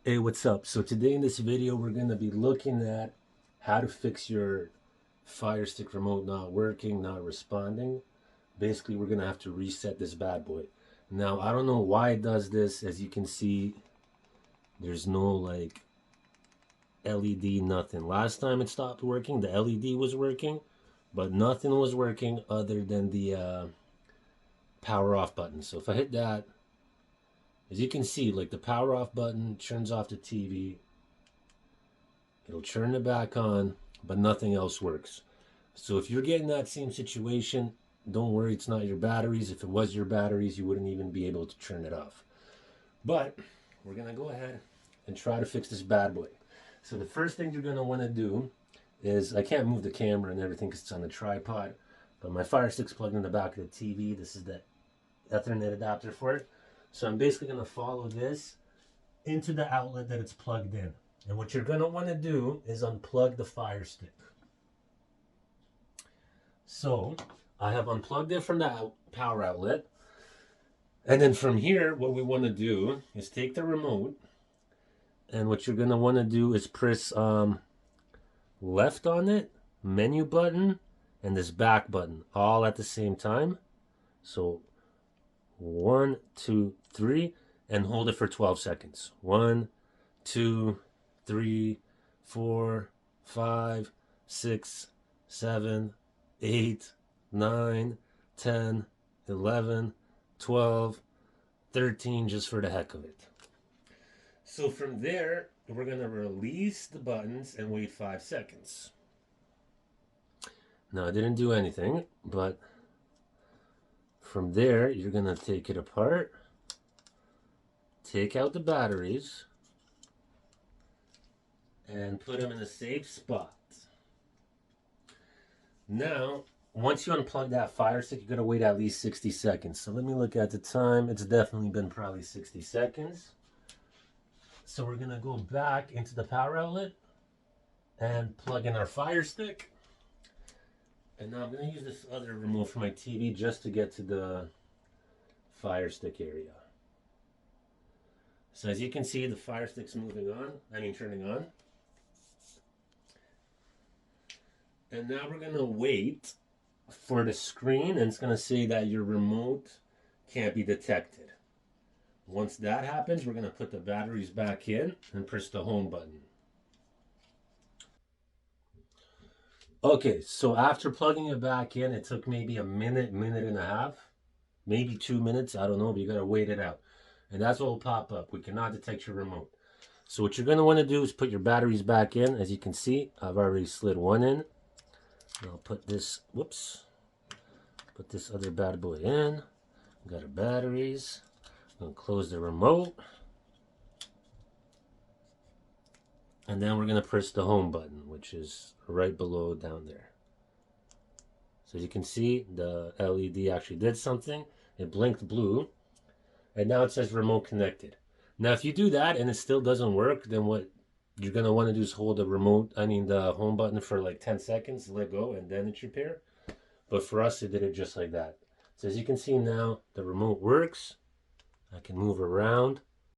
Hey, what's up? So today in this video, we're going to be looking at how to fix your Fire Stick remote not working, not responding. Basically, we're going to have to reset this bad boy. Now, I don't know why it does this. As you can see, there's no like LED, nothing. Last time it stopped working, the LED was working, but nothing was working other than the power off button. So if I hit that, as you can see, like the power off button turns off the TV. It'll turn it back on, but nothing else works. So if you're getting that same situation, don't worry, it's not your batteries. If it was your batteries, you wouldn't even be able to turn it off. But we're going to go ahead and try to fix this bad boy. So the first thing you're going to want to do is, I can't move the camera and everything because it's on the tripod, but my Fire Stick's plugged in the back of the TV. This is the Ethernet adapter for it. So I'm basically going to follow this into the outlet that it's plugged in. And what you're going to want to do is unplug the Fire Stick. So I have unplugged it from the power outlet. And then from here, what we want to do is take the remote. And what you're going to want to do is press left on it, menu button, and this back button all at the same time. So 1, 2, 3, and hold it for 12 seconds. 1, 2, 3, 4, 5, 6, 7, 8, 9, 10, 11, 12, 13, just for the heck of it. So from there, we're going to release the buttons and wait 5 seconds. Now, I didn't do anything, but from there, you're going to take it apart, take out the batteries, and put them in a safe spot. Now, once you unplug that Fire Stick, you're going to wait at least 60 seconds. So let me look at the time. It's definitely been probably 60 seconds. So we're going to go back into the power outlet and plug in our Fire Stick. And now I'm going to use this other remote for my TV just to get to the Fire Stick area. So as you can see, the Fire Stick's moving on, turning on. And now we're going to wait for the screen, and it's going to say that your remote can't be detected. Once that happens, we're going to put the batteries back in and press the home button. Okay, so after plugging it back in, it took maybe a minute, minute and a half, maybe 2 minutes, I don't know, but you got to wait it out. And that's what will pop up. We cannot detect your remote. So what you're going to want to do is put your batteries back in. As you can see, I've already slid one in. I'll put this, put this other bad boy in. Got our batteries. I'm going to close the remote. And then we're going to press the home button, which is right below down there. So as you can see, the LED actually did something. It blinked blue. And now it says remote connected. Now if you do that and it still doesn't work, then what you're going to want to do is hold the the home button for like 10 seconds, let go, and then it's repair. But for us, it did it just like that. So as you can see now, the remote works. I can move around.